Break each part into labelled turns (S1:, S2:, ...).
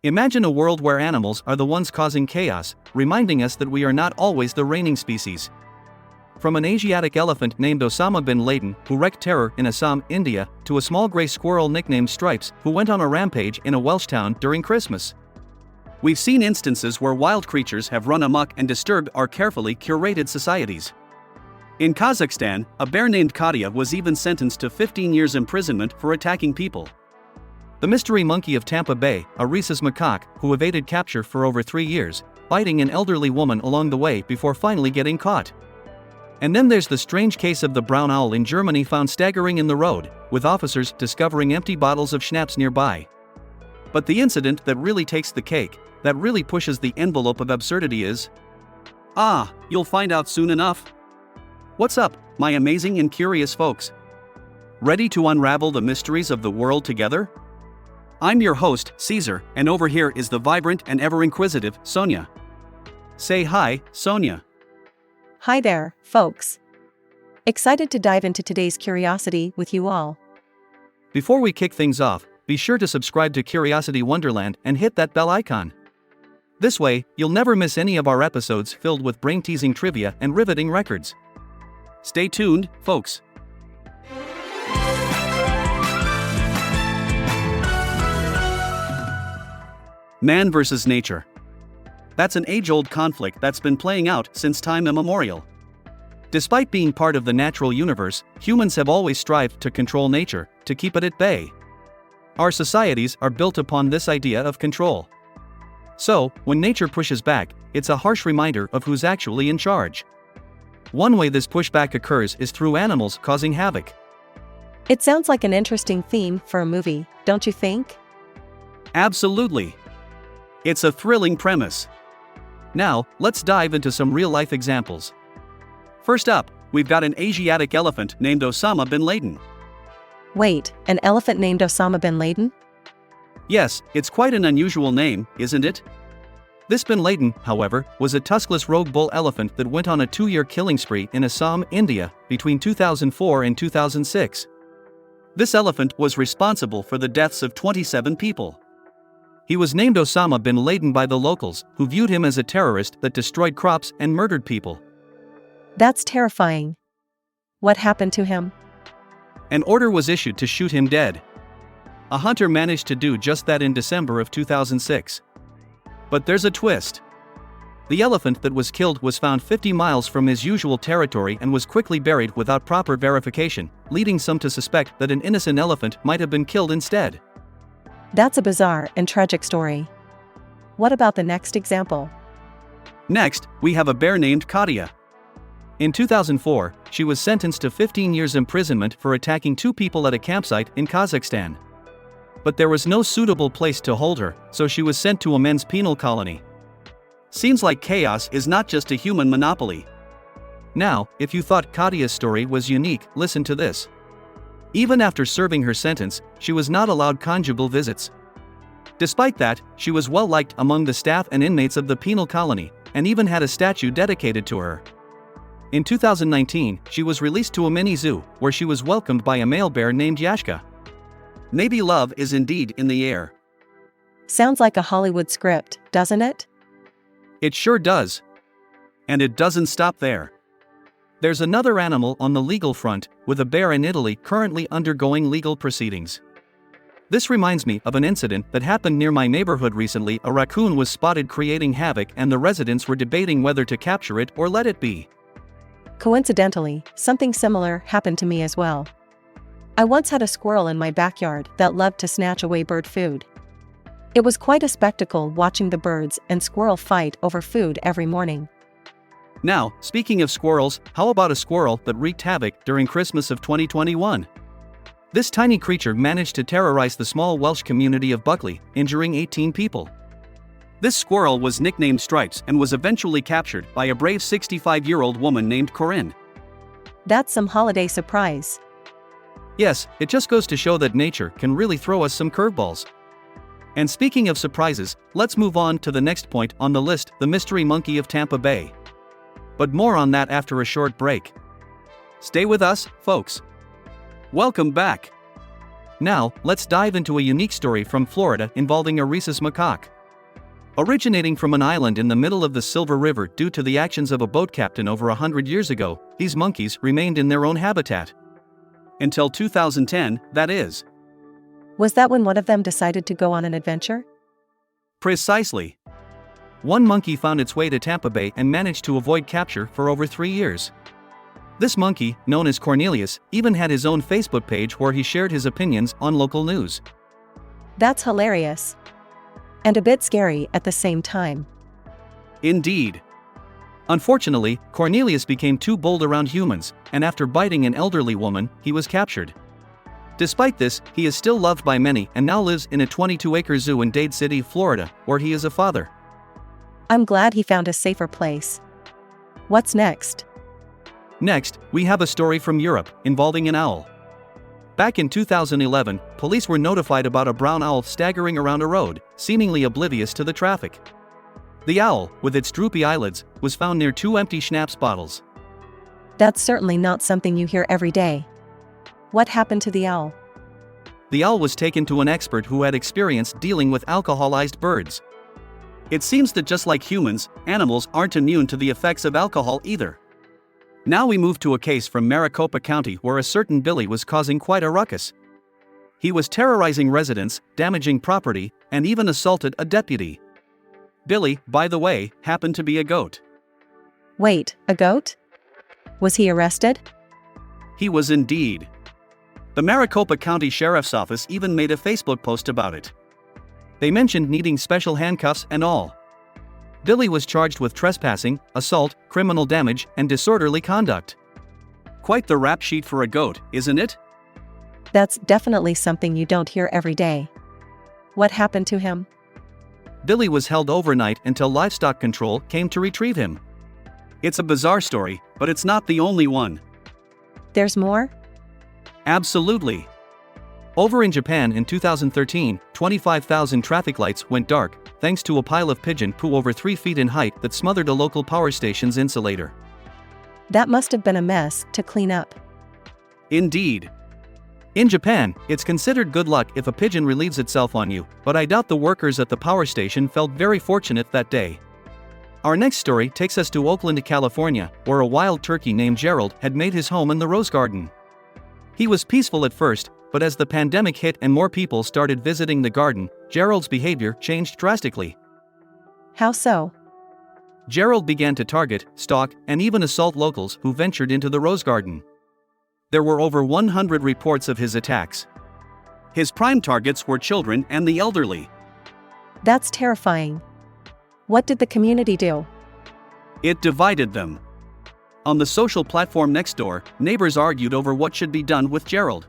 S1: Imagine a world where animals are the ones causing chaos, reminding us that we are not always the reigning species. From an Asiatic elephant named Osama bin Laden, who wreaked terror in Assam, India, to a small gray squirrel nicknamed Stripes, who went on a rampage in a Welsh town during Christmas. We've seen instances where wild creatures have run amok and disturbed our carefully curated societies. In Kazakhstan, a bear named Katia was even sentenced to 15 years imprisonment for attacking people. The mystery monkey of Tampa Bay, a rhesus macaque, who evaded capture for over 3 years, biting an elderly woman along the way before finally getting caught. And then there's the strange case of the brown owl in Germany found staggering in the road, with officers discovering empty bottles of schnapps nearby. But the incident that really takes the cake, that really pushes the envelope of absurdity is… you'll find out soon enough. What's up, my amazing and curious folks? Ready to unravel the mysteries of the world together? I'm your host, Caesar, and over here is the vibrant and ever-inquisitive Sonia. Say hi, Sonia.
S2: Hi there, folks. Excited to dive into today's curiosity with you all.
S1: Before we kick things off, be sure to subscribe to Curiosity Wonderland and hit that bell icon. This way, you'll never miss any of our episodes filled with brain-teasing trivia and riveting records. Stay tuned, folks. Man versus nature. That's an age-old conflict that's been playing out since time immemorial. Despite being part of the natural universe, humans have always strived to control nature, to keep it at bay. Our societies are built upon this idea of control. So, when nature pushes back, it's a harsh reminder of who's actually in charge. One way this pushback occurs is through animals causing havoc.
S2: It sounds like an interesting theme for a movie, don't you think?
S1: Absolutely. It's a thrilling premise. Now, let's dive into some real-life examples. First up, we've got an Asiatic elephant named Osama bin Laden.
S2: Wait, an elephant named Osama bin Laden?
S1: Yes, it's quite an unusual name, isn't it? This bin Laden, however, was a tuskless rogue bull elephant that went on a 2-year killing spree in Assam, India, between 2004 and 2006. This elephant was responsible for the deaths of 27 people. He was named Osama bin Laden by the locals, who viewed him as a terrorist that destroyed crops and murdered people.
S2: That's terrifying. What happened to him?
S1: An order was issued to shoot him dead. A hunter managed to do just that in December of 2006. But there's a twist. The elephant that was killed was found 50 miles from his usual territory and was quickly buried without proper verification, leading some to suspect that an innocent elephant might have been killed instead.
S2: That's a bizarre and tragic story. What about the next example?
S1: Next, we have a bear named Katia. In 2004, she was sentenced to 15 years imprisonment for attacking 2 people at a campsite in Kazakhstan. But there was no suitable place to hold her, so she was sent to a men's penal colony. Seems like chaos is not just a human monopoly. Now, if you thought Katia's story was unique, listen to this. Even after serving her sentence, she was not allowed conjugal visits. Despite that, she was well liked among the staff and inmates of the penal colony, and even had a statue dedicated to her. In 2019, she was released to a mini zoo, where she was welcomed by a male bear named Yashka. Maybe love is indeed in the air.
S2: Sounds like a Hollywood script, doesn't it?
S1: It sure does. And it doesn't stop there. There's another animal on the legal front, with a bear in Italy currently undergoing legal proceedings. This reminds me of an incident that happened near my neighborhood recently. A raccoon was spotted creating havoc and the residents were debating whether to capture it or let it be.
S2: Coincidentally, something similar happened to me as well. I once had a squirrel in my backyard that loved to snatch away bird food. It was quite a spectacle watching the birds and squirrel fight over food every morning.
S1: Now, speaking of squirrels, how about a squirrel that wreaked havoc during Christmas of 2021? This tiny creature managed to terrorize the small Welsh community of Buckley, injuring 18 people. This squirrel was nicknamed Stripes and was eventually captured by a brave 65-year-old woman named Corinne.
S2: That's some holiday surprise.
S1: Yes, it just goes to show that nature can really throw us some curveballs. And speaking of surprises, let's move on to the next point on the list, the mystery monkey of Tampa Bay. But more on that after a short break. Stay with us, folks. Welcome back. Now, let's dive into a unique story from Florida involving a rhesus macaque. Originating from an island in the middle of the Silver River due to the actions of a boat captain over 100 years ago, these monkeys remained in their own habitat. Until 2010, that is.
S2: Was that when one of them decided to go on an adventure?
S1: Precisely. One monkey found its way to Tampa Bay and managed to avoid capture for over 3 years. This monkey, known as Cornelius, even had his own Facebook page where he shared his opinions on local news.
S2: That's hilarious. And a bit scary at the same time.
S1: Indeed. Unfortunately, Cornelius became too bold around humans, and after biting an elderly woman, he was captured. Despite this, he is still loved by many and now lives in a 22-acre zoo in Dade City, Florida, where he is a father.
S2: I'm glad he found a safer place. What's next?
S1: Next, we have a story from Europe involving an owl. Back in 2011, police were notified about a brown owl staggering around a road, seemingly oblivious to the traffic. The owl, with its droopy eyelids, was found near 2 empty schnapps bottles.
S2: That's certainly not something you hear every day. What happened to the owl?
S1: The owl was taken to an expert who had experience dealing with alcoholized birds. It seems that just like humans, animals aren't immune to the effects of alcohol either. Now we move to a case from Maricopa County where a certain Billy was causing quite a ruckus. He was terrorizing residents, damaging property, and even assaulted a deputy. Billy, by the way, happened to be a goat.
S2: Wait, a goat? Was he arrested?
S1: He was indeed. The Maricopa County Sheriff's Office even made a Facebook post about it. They mentioned needing special handcuffs and all. Billy was charged with trespassing, assault, criminal damage, and disorderly conduct. Quite the rap sheet for a goat, isn't it?
S2: That's definitely something you don't hear every day. What happened to him?
S1: Billy was held overnight until livestock control came to retrieve him. It's a bizarre story, but it's not the only one.
S2: There's more?
S1: Absolutely. Over in Japan in 2013, 25,000 traffic lights went dark, thanks to a pile of pigeon poo over 3 feet in height that smothered a local power station's insulator.
S2: That must have been a mess to clean up.
S1: Indeed. In Japan, it's considered good luck if a pigeon relieves itself on you, but I doubt the workers at the power station felt very fortunate that day. Our next story takes us to Oakland, California, where a wild turkey named Gerald had made his home in the rose garden. He was peaceful at first, but as the pandemic hit and more people started visiting the garden, Gerald's behavior changed drastically.
S2: How so?
S1: Gerald began to target, stalk, and even assault locals who ventured into the rose garden. There were over 100 reports of his attacks. His prime targets were children and the elderly.
S2: That's terrifying. What did the community do?
S1: It divided them. On the social platform Nextdoor, neighbors argued over what should be done with Gerald.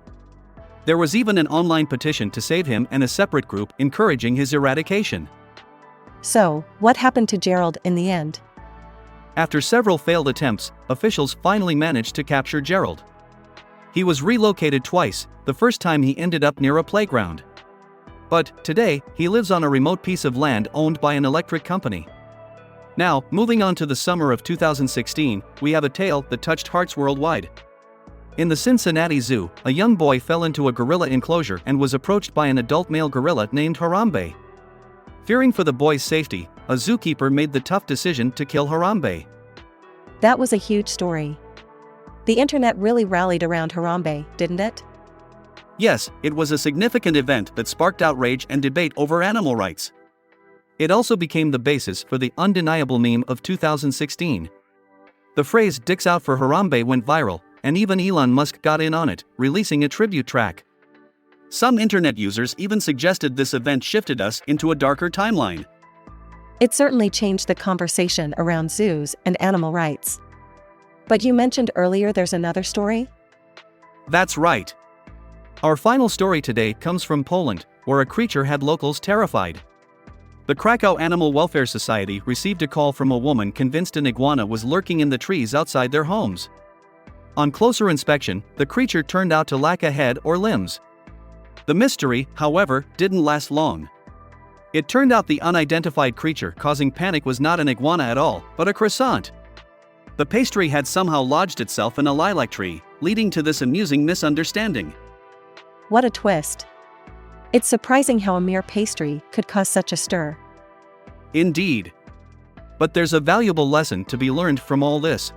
S1: There was even an online petition to save him and a separate group encouraging his eradication.
S2: So, what happened to Gerald in the end?
S1: After several failed attempts, officials finally managed to capture Gerald. He was relocated twice, the first time he ended up near a playground. But, today, he lives on a remote piece of land owned by an electric company. Now, moving on to the summer of 2016, we have a tale that touched hearts worldwide. In the Cincinnati Zoo, a young boy fell into a gorilla enclosure and was approached by an adult male gorilla named Harambe. Fearing for the boy's safety, a zookeeper made the tough decision to kill Harambe.
S2: That was a huge story. The internet really rallied around Harambe, didn't it?
S1: Yes, it was a significant event that sparked outrage and debate over animal rights. It also became the basis for the undeniable meme of 2016. The phrase "Dicks out for Harambe" went viral, and even Elon Musk got in on it, releasing a tribute track. Some internet users even suggested this event shifted us into a darker timeline.
S2: It certainly changed the conversation around zoos and animal rights. But you mentioned earlier there's another story?
S1: That's right. Our final story today comes from Poland, where a creature had locals terrified. The Krakow Animal Welfare Society received a call from a woman convinced an iguana was lurking in the trees outside their homes. On closer inspection, the creature turned out to lack a head or limbs. The mystery, however, didn't last long. It turned out the unidentified creature causing panic was not an iguana at all, but a croissant. The pastry had somehow lodged itself in a lilac tree, leading to this amusing misunderstanding.
S2: What a twist. It's surprising how a mere pastry could cause such a stir.
S1: Indeed. But there's a valuable lesson to be learned from all this.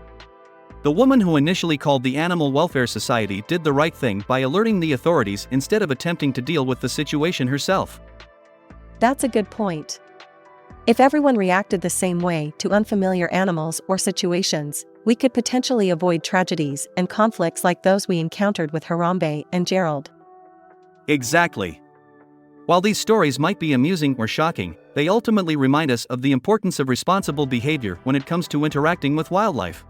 S1: The woman who initially called the Animal Welfare Society did the right thing by alerting the authorities instead of attempting to deal with the situation herself.
S2: That's a good point. If everyone reacted the same way to unfamiliar animals or situations, we could potentially avoid tragedies and conflicts like those we encountered with Harambe and Gerald.
S1: Exactly. While these stories might be amusing or shocking, they ultimately remind us of the importance of responsible behavior when it comes to interacting with wildlife.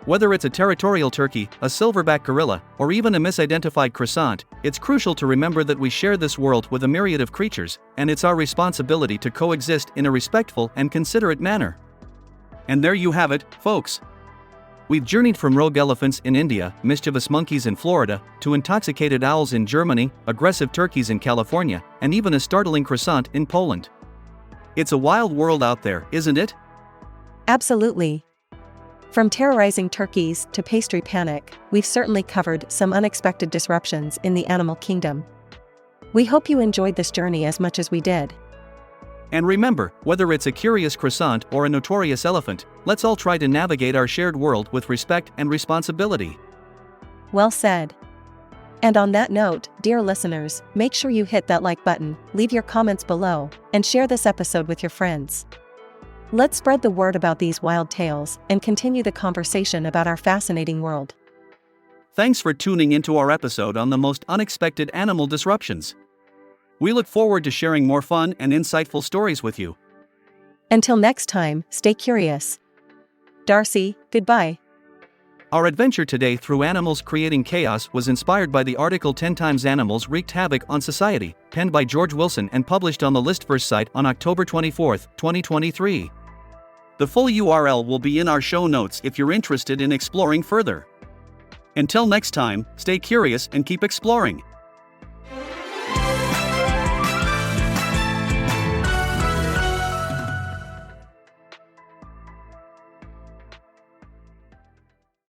S1: Whether it's a territorial turkey, a silverback gorilla, or even a misidentified croissant, it's crucial to remember that we share this world with a myriad of creatures, and it's our responsibility to coexist in a respectful and considerate manner. And there you have it, folks. We've journeyed from rogue elephants in India, mischievous monkeys in Florida, to intoxicated owls in Germany, aggressive turkeys in California, and even a startling croissant in Poland. It's a wild world out there, isn't it?
S2: Absolutely. From terrorizing turkeys to pastry panic, we've certainly covered some unexpected disruptions in the animal kingdom. We hope you enjoyed this journey as much as we did.
S1: And remember, whether it's a curious croissant or a notorious elephant, let's all try to navigate our shared world with respect and responsibility.
S2: Well said. And on that note, dear listeners, make sure you hit that like button, leave your comments below, and share this episode with your friends. Let's spread the word about these wild tales and continue the conversation about our fascinating world.
S1: Thanks for tuning into our episode on the most unexpected animal disruptions. We look forward to sharing more fun and insightful stories with you.
S2: Until next time, stay curious. Darcy, goodbye.
S1: Our adventure today through animals creating chaos was inspired by the article 10 Times Animals Wreaked Havoc on Society, penned by George Wilson and published on the Listverse site on October 24, 2023. The full URL will be in our show notes if you're interested in exploring further. Until next time, stay curious and keep exploring.